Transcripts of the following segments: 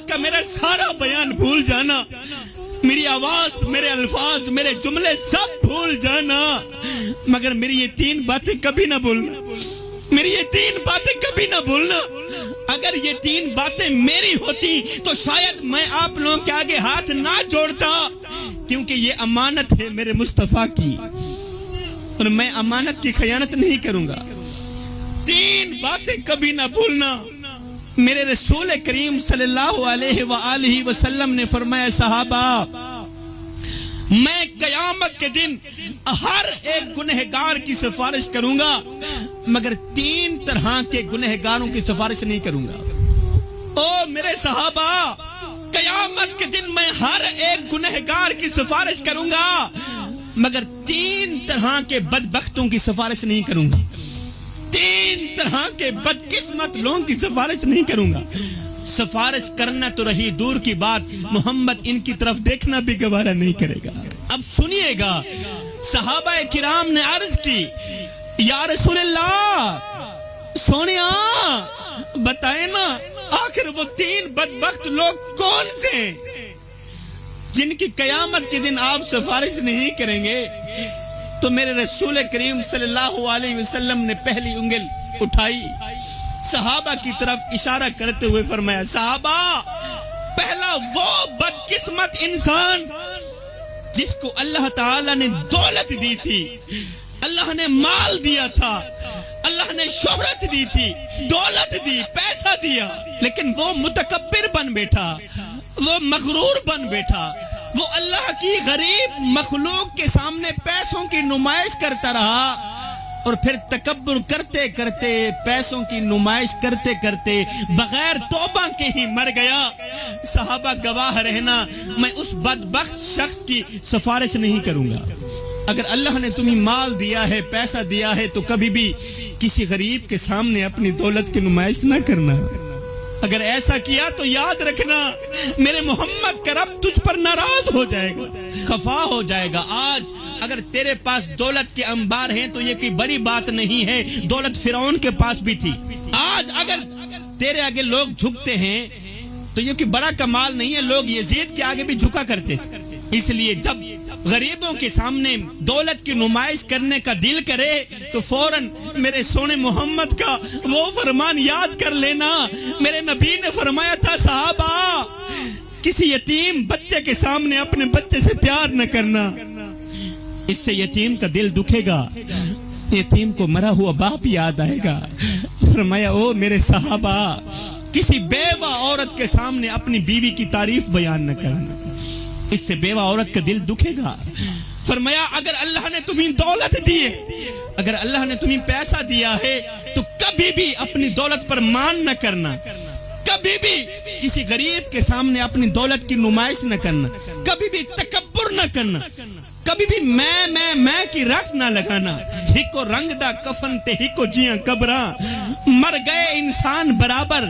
کا میرا سارا بیان بھول جانا, میری آواز, میرے الفاظ, میرے جملے سب بھول جانا, مگر میری یہ 3 باتیں کبھی نہ بھولنا, میری یہ 3 باتیں کبھی نہ بھولنا. اگر یہ 3 باتیں میری ہوتی تو شاید میں آپ لوگوں کے آگے ہاتھ نہ جوڑتا, کیونکہ یہ امانت ہے میرے مصطفیٰ کی اور میں امانت کی خیانت نہیں کروں گا. 3 باتیں کبھی نہ بھولنا. میرے رسول کریم صلی اللہ علیہ وآلہ وسلم نے فرمایا, صحابہ میں قیامت کے دن ہر ایک گنہگار کی سفارش کروں گا, مگر 3 طرح کے گنہگاروں کی سفارش نہیں کروں گا. او میرے صحابہ, قیامت کے دن میں ہر ایک گنہگار کی سفارش کروں گا, مگر 3 طرح کے بدبختوں کی سفارش نہیں کروں گا, 3 طرح کے بدقسمت لوگوں کی سفارش نہیں کروں گا. سفارش کرنا تو رہی دور کی بات, محمد ان کی طرف دیکھنا بھی گوارا نہیں کرے گا. اب سنیے گا, صحابہ کرام نے عرض کی, یا رسول اللہ سونیا بتائیں نا, آخر وہ 3 بدبخت لوگ کون سے ہیں جن کی قیامت کے دن آپ سفارش نہیں کریں گے؟ تو میرے رسول کریم صلی اللہ علیہ وسلم نے پہلی انگل اٹھائی, صحابہ کی طرف اشارہ کرتے ہوئے فرمایا, صحابہ پہلا وہ بدقسمت انسان جس کو اللہ تعالیٰ نے دولت دی تھی, اللہ نے مال دیا تھا, اللہ نے شہرت دی تھی, دولت دی, پیسہ دیا, لیکن وہ متکبر بن بیٹھا, وہ مغرور بن بیٹھا, وہ اللہ کی غریب مخلوق کے سامنے پیسوں کی نمائش کرتا رہا, اور پھر تکبر کرتے کرتے, پیسوں کی نمائش کرتے کرتے بغیر توبہ کے ہی مر گیا. صحابہ گواہ رہنا, میں اس بدبخت شخص کی سفارش نہیں کروں گا. اگر اللہ نے تمہیں مال دیا ہے, پیسہ دیا ہے, تو کبھی بھی کسی غریب کے سامنے اپنی دولت کی نمائش نہ کرنا. اگر ایسا کیا تو یاد رکھنا میرے محمد کا رب تجھ پر ناراض ہو جائے گا, خفا ہو جائے گا. آج اگر تیرے پاس دولت کے انبار ہیں تو یہ کوئی بڑی بات نہیں ہے, دولت فرعون کے پاس بھی تھی. آج اگر تیرے آگے لوگ جھکتے ہیں تو یہ کوئی بڑا کمال نہیں ہے, لوگ یزید کے آگے بھی جھکا کرتے تھے. اس لیے جب غریبوں کے سامنے دولت کی نمائش کرنے کا دل کرے تو فوراً میرے سونے محمد کا وہ فرمان یاد کر لینا. میرے نبی نے فرمایا تھا, صحابہ کسی یتیم بچے کے سامنے اپنے بچے سے پیار نہ کرنا, اس سے یتیم کا دل دکھے گا, یتیم کو مرا ہوا باپ یاد آئے گا. فرمایا, او میرے صحابہ کسی بیوہ عورت کے سامنے اپنی بیوی کی تعریف بیان نہ کرنا, اس سے بیوہ عورت کا دل دکھے گا. فرمایا, اگر اللہ نے تمہیں دولت دی ہے, اگر اللہ نے تمہیں پیسہ دیا ہے, تو کبھی بھی اپنی دولت پر مان نہ کرنا, کبھی بھی کسی غریب کے سامنے اپنی دولت کی نمائش نہ کرنا, کبھی بھی تکبر نہ کرنا, کبھی بھی میں کی رٹ نہ لگانا. ہکو رنگ دا کفن تے ہکو جیاں قبراں, مر گئے انسان برابر,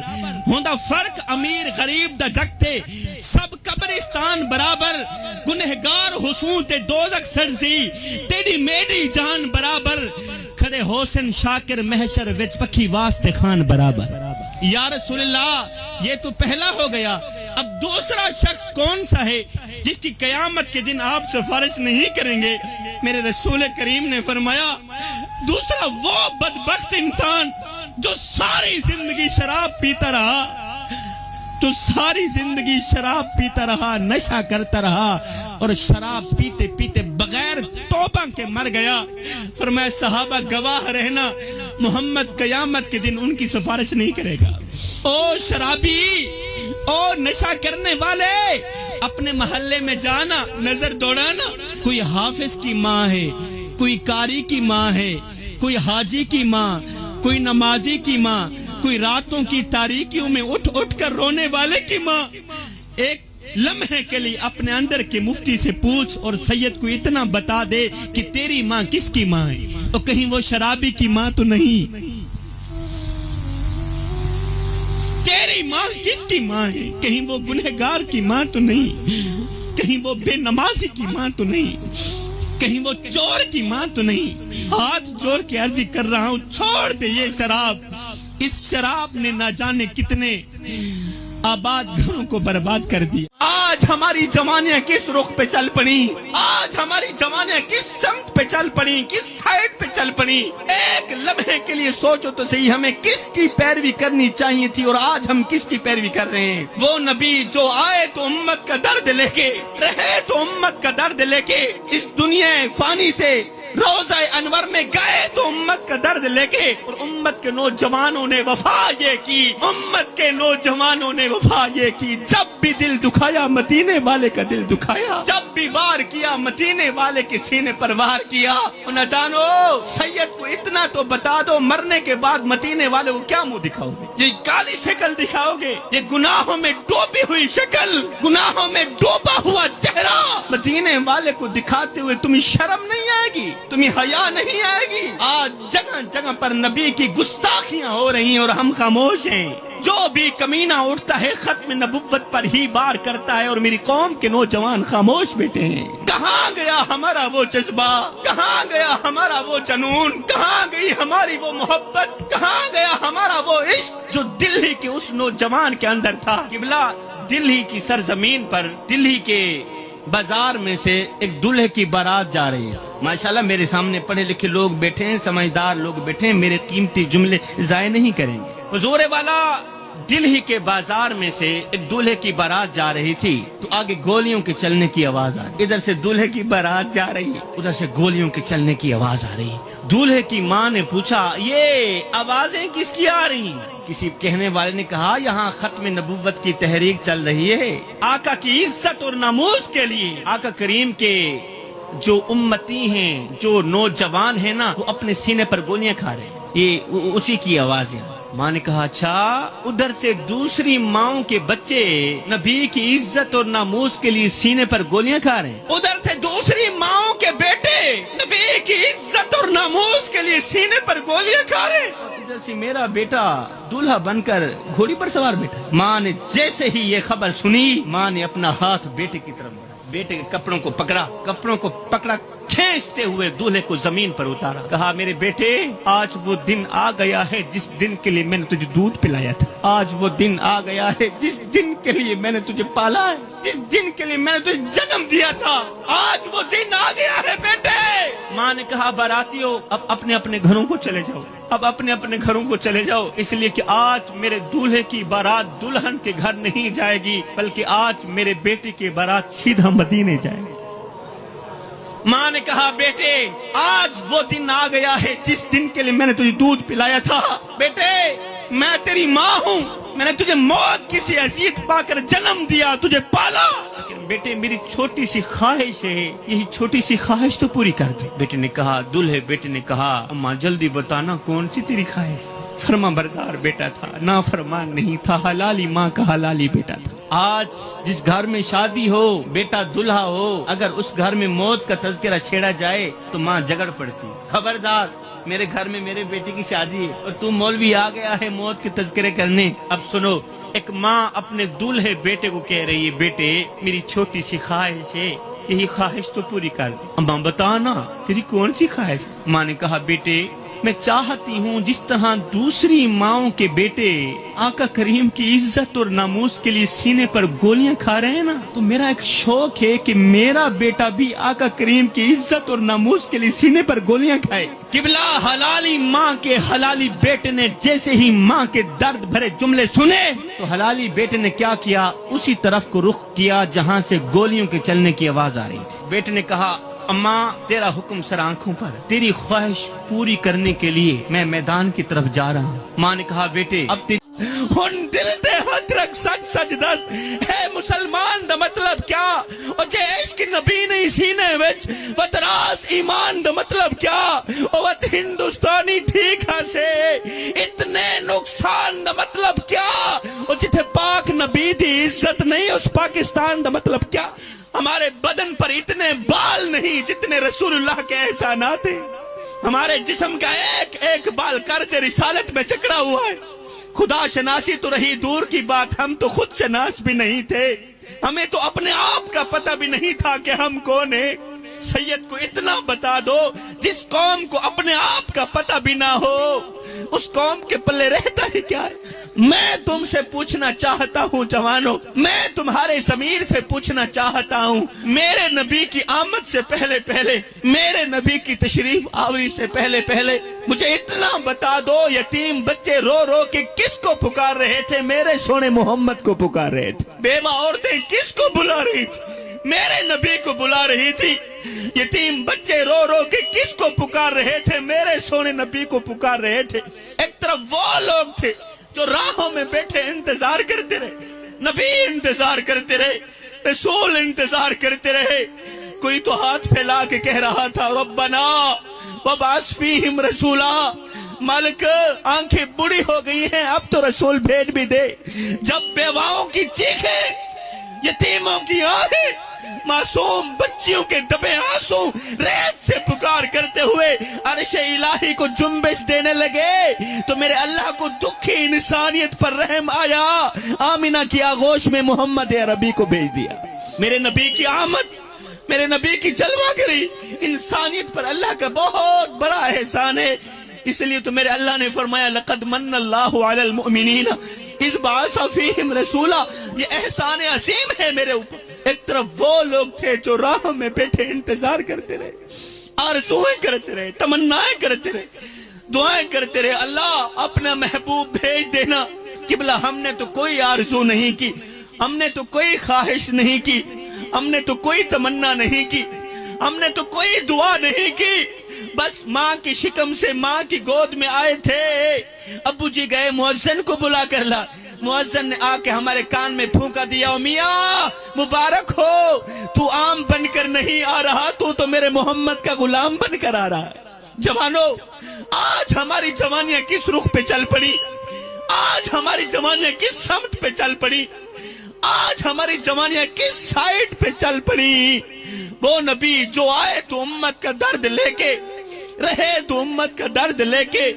ہوندا فرق امیر غریب دا جگ تے, سب قبرستان برابر, گنہگار حسون تے دوزخ سرزی, تیری میری جان برابر, کھڑے حسن شاکر محشر وچ پکھی واسطے خان برابر. یا رسول اللہ یہ تو پہلا ہو گیا, اب دوسرا شخص کون سا ہے جس کی قیامت کے دن آپ سفارش نہیں کریں گے؟ میرے رسول کریم نے فرمایا, دوسرا وہ بدبخت انسان جو ساری زندگی شراب پیتا رہا, تو ساری زندگی شراب پیتا رہا, نشہ کرتا رہا, اور شراب پیتے پیتے بغیر توبہ کے مر گیا. فرمایا, صحابہ گواہ رہنا محمد قیامت کے دن ان کی سفارش نہیں کرے گا. او شرابی, او نشہ کرنے والے, اپنے محلے میں جانا, نظر دوڑانا, کوئی حافظ کی ماں ہے, کوئی قاری کی ماں ہے, کوئی حاجی کی ماں, کوئی نمازی کی ماں, کوئی راتوں کی تاریکیوں میں اٹھ اٹھ کر رونے والے کی ماں, ایک لمحے کے لیے اپنے اندر کے مفتی سے پوچھ اور سید کو اتنا بتا دے کہ تیری ماں کس کی ماں ہے, تو کہیں وہ شرابی کی ماں تو نہیں, تیری ماں کس کی ماں ہے, کہیں وہ گنہگار کی ماں تو نہیں, کہیں وہ بے نمازی کی ماں تو نہیں, کہیں وہ چور کی ماں تو نہیں. ہاتھ جوڑ کے عرض کر رہا ہوں, چھوڑ دے یہ شراب. اس شراب نے نہ جانے کتنے आबाद घरों को बर्बाद कर दिया। आज हमारी जवानियां किस रुख पे चल पड़ी, आज हमारी जवानियां किस समत पे चल पड़ी, किस साइड पे चल पड़ी। एक लम्हे के लिए सोचो तो सही, हमें किसकी पैरवी करनी चाहिए थी और आज हम किसकी पैरवी कर रहे हैं। वो नबी जो आए तो उम्मत का दर्द लेके, रहे तो उम्मत का दर्द लेके, इस दुनिया फानी से रोज़ा अनवर में गए तो उम्मत का दर्द लेके, और उम्मत के नौजवानों ने वफा ये की, उम्मत के नौजवानों ने वफा ये की। जब भी दिल दुखाया मदीने वाले का दिल दुखाया, जब भी वार किया मदीने वाले के सीने पर वार किया। नदानो सैयद को इतना तो बता दो, मरने के बाद मदीने वाले को क्या मुंह दिखाओगे? ये काली शक्ल दिखाओगे, ये गुनाहों में डूबी हुई शक्ल, गुनाहों में डूबा हुआ चेहरा मदीने वाले को दिखाते हुए तुम्हें शर्म नहीं आएगी, तुम्हें हया नहीं आएगी? आज जगह जगह पर नबी की गुस्ताखियां हो रही हैं और हम खामोश हैं। जो भी कमीना उठता है खत्म नबुव्वत पर ही बार करता है और मेरी कौम के नौजवान खामोश बैठे हैं। कहाँ गया हमारा वो जज्बा, कहाँ गया हमारा वो जनून, कहाँ गई हमारी वो मोहब्बत, कहाँ गया हमारा वो इश्क जो दिल्ली के उस नौजवान के अंदर था। किबला दिल्ली की सरजमीन पर, दिल्ली के बाजार में से एक दूल्हे की बारात जा रही है। माशाल्लाह मेरे सामने पढ़े लिखे लोग बैठे हैं, समझदार लोग बैठे हैं, मेरे कीमती जुमले जाया नहीं करेंगे। हुजूर वाला दिल्ली के बाजार में से एक दूल्हे की बारात जा रही थी तो आगे गोलियों के चलने की आवाज आ रही। इधर से दूल्हे की बारात जा रही है, उधर से गोलियों के चलने की आवाज आ रही है। दूल्हे की माँ ने पूछा, ये आवाजें किसकी आ रही? किसी कहने वाले ने कहा, यहाँ खत्म नबुव्वत की तहरीक चल रही है, आका की इज्जत और नामूस के लिए। आका करीम के जो उम्मती हैं, जो नौजवान हैं ना, वो अपने सीने पर गोलियां खा रहे हैं, ये उसी की आवाज है। माँ ने कहा, अच्छा, उधर से दूसरी माओं के बच्चे नबी की इज्जत और नामूस के लिए सीने पर गोलियां खा रहे हैं, उधर से दूसरी माओं के बेटे नबी की इज्जत और नामूस के लिए सीने पर गोलियां खा रहे हैं, इधर से मेरा बेटा दूल्हा बनकर घोड़ी पर सवार बैठा। माँ ने जैसे ही ये खबर सुनी, माँ ने अपना हाथ बेटे की तरफ बढ़ा, बेटे के कपड़ों को पकड़ा, खींचते हुए दूल्हे को जमीन पर उतारा। कहा, मेरे बेटे, आज वो दिन आ गया है जिस दिन के लिए मैंने तुझे दूध पिलाया था, आज वो दिन आ गया है जिस दिन के लिए मैंने तुझे पाला है, जिस दिन के लिए मैंने तुझे जन्म दिया था, आज वो दिन आ गया है बेटे। माँ ने कहा, बारातियों, अब अपने अपने घरों को चले जाओ, अब अपने अपने घरों को चले जाओ, इसलिए कि आज मेरे दूल्हे की बारात दुल्हन के घर नहीं जाएगी, बल्कि आज मेरे बेटे की बारात सीधा मदीने जाएगी। माँ ने कहा, बेटे, आज वो दिन आ गया है जिस दिन के लिए मैंने तुझे दूध पिलाया था। बेटे, मैं तेरी माँ हूँ, मैंने तुझे मौत की सी अजीत पाकर जन्म दिया, तुझे पाला, लेकिन बेटे मेरी छोटी सी ख्वाहिश है, यही छोटी सी ख्वाहिश तो पूरी कर दे। बेटे ने कहा, दूल्हे बेटे ने कहा, अम्मा जल्दी बताना कौन सी तेरी ख्वाहिश? फरमा बरदार बेटा था, ना फरमान नहीं था, हलाली माँ का हलाली बेटा था। आज जिस घर में शादी हो, बेटा दुल्हा हो, अगर उस घर में मौत का तज़किरा छेड़ा जाए तो माँ झगड़ पड़ती। खबरदार, मेरे घर में मेरे बेटे की शादी है और तू मौलवी आ गया है मौत के तज़किरे करने। अब सुनो, एक माँ अपने दूल्हे बेटे को कह रही है, बेटे मेरी छोटी सी ख्वाहिश है, यही ख्वाहिश तो पूरी कर दे। अम्मा बता ना, तेरी कौन सी ख्वाहिश? माँ ने कहा, बेटे मैं चाहती हूँ जिस तरह दूसरी माओं के बेटे आका करीम की इज्जत और नामूस के लिए सीने पर गोलियां खा रहे हैं ना, तो मेरा एक शौक है कि मेरा बेटा भी आका करीम की इज्जत और नामूस के लिए सीने पर गोलियां खाए। किबला हलाली माँ के हलाली बेटे ने जैसे ही माँ के दर्द भरे जुमले सुने तो हलाली बेटे ने क्या किया, उसी तरफ को रुख किया जहाँ से गोलियों के चलने की आवाज आ रही थी। बेटे ने कहा, अम्मा तेरा हुक्म सर आंखों पर, तेरी ख्वाहिश पूरी करने के लिए मैं मैदान की तरफ जा रहा हूँ। माँ ने कहा, बेटे अब हुन दिल दे हथ रख सच सच दस है मुसलमान दा मतलब क्या, और जे इश्क नबी नहीं सीने विच वतरास ईमान दा मतलब क्या, और वत हिंदुस्तानी ठीक हसे इतने नुकसान दा मतलब क्या, और जिथे पाक नबी दी इज्जत नहीं उस पाकिस्तान दा मतलब क्या। हमारे बदन पर इतने बाल नहीं जितने रसूलुल्लाह के एहसानात हैं, हमारे जिस्म का एक एक बाल कर्ज रिसालत में जकड़ा हुआ है। खुदा शनासी तो रही दूर की बात, हम तो खुद शनास भी नहीं थे, हमें तो अपने आप का पता भी नहीं था कि हम कौन है। सैयद को इतना बता दो, जिस कौम को अपने आप का पता भी ना हो उस कौम के पल्ले रहता ही क्या है। मैं तुमसे पूछना चाहता हूँ जवानों, मैं तुम्हारे ज़मीर से पूछना चाहता हूँ, मेरे नबी की आमद से पहले पहले, मेरे नबी की तशरीफ आवरी से पहले पहले मुझे इतना बता दो, यतीम बच्चे रो रो के किसको पुकार रहे थे? मेरे सोने मोहम्मद को पुकार रहे थे। बेवा औरतें किसको बुला रही थी? मेरे नबी को बुला रही थी। यतीम बच्चे रो रो के किसको पुकार रहे थे? मेरे सोने नबी को पुकार रहे थे। एक तरफ वो लोग थे जो राहों में बैठे इंतजार करते रहे, नबी इंतजार करते रहे, रसूल इंतजार करते रहे। कोई तो हाथ फैला के कह रहा था रब्बना वबास फीहिम रसूला, मालिक आंखें बुढ़ी हो गई हैं, अब तो रसूल भेज भी दे। जब बेवाओं की चीखें, यतीमों की आहें, मासूम बच्चियों के दबे आंसू रेत से पुकार करते हुए अर्श इलाही को जुम्बिश देने लगे, तो मेरे अल्लाह को दुखी इंसानियत पर रहम आया। आमिना की आगोश में मोहम्मद अरबी को भेज दिया। मेरे नबी की आमद, मेरे नबी की जलवागरी इंसानियत पर अल्लाह का बहुत बड़ा एहसान है। इसलिए तो मेरे अल्लाह ने फरमाया लक़द मन्नल्लाहु अलल मुमिनीना इज़ बअसा फ़ीहिम रसूला। ये एहसान अज़ीम है मेरे ऊपर। एक तरफ वो लोग थे जो राह में बैठे इंतजार करते रहे, आरज़ूएं करते रहे, तमन्नाएं करते रहे, दुआएं करते रहे, अल्लाह अपना महबूब भेज देना। किबला हमने तो कोई आरज़ू नहीं की, हमने तो कोई ख्वाहिश नहीं की, हमने तो कोई तमन्ना नहीं की, हमने तो कोई दुआ नहीं की, बस माँ की शिकम से माँ की गोद में आए थे। अब्बू जी गए मुअज्जिन को बुला कर ला, मुअज्जिन ने आके हमारे कान में फूंका दिया, ओ मियाँ मुबारक हो, तू आम बनकर नहीं आ रहा, तू तो मेरे मोहम्मद का गुलाम बनकर आ रहा है। जवानों, आज हमारी जवानियां किस रुख पे चल पड़ी, आज हमारी जवानियां किस समत पे चल पड़ी, आज हमारी जवानियां किस साइड पे चल पड़ी। वो नबी जो आए तो उम्मत का दर्द लेके, रहे तो उम्मत का दर्द लेके,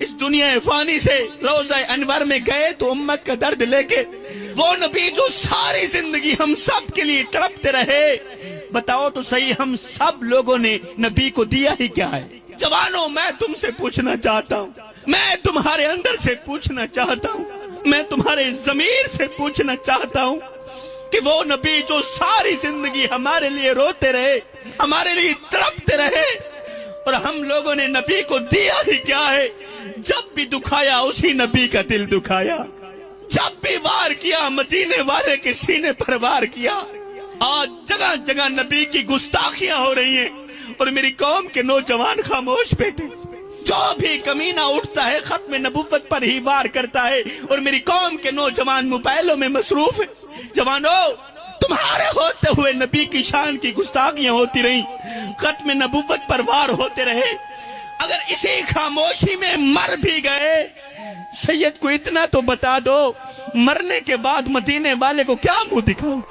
इस दुनिया फानी से रोज़ा अनवर में गए तो उम्मत का दर्द लेके। वो नबी जो सारी जिंदगी हम सब के लिए तड़पते रहे, बताओ तो सही हम सब लोगों ने नबी को दिया ही क्या है? जवानों, मैं तुमसे पूछना चाहता हूँ, मैं तुम्हारे अंदर से पूछना चाहता हूँ, मैं तुम्हारे ज़मीर से पूछना चाहता हूँ कि वो नबी जो सारी जिंदगी हमारे लिए रोते रहे, हमारे लिए तड़पते रहे, और हम लोगों ने नबी को दिया ही क्या है? जब भी दुखाया उसी नबी का दिल दुखाया, जब भी वार किया मदीने वाले के सीने पर वार किया। आज जगह जगह नबी की गुस्ताखियां हो रही हैं और मेरी कौम के नौजवान खामोश बैठे। जो भी कमीना उठता है खत्म नबुव्वत पर ही वार करता है और मेरी कौम के नौजवान मोबाइलों में मसरूफ है। जवानों, तुम्हारे होते हुए नबी की शान की गुस्ताखियां होती रही, खत्म नबुव्वत पर वार होते रहे। अगर इसी खामोशी में मर भी गए, सैयद को इतना तो बता दो, मरने के बाद मदीने वाले को क्या मुंह दिखाऊं?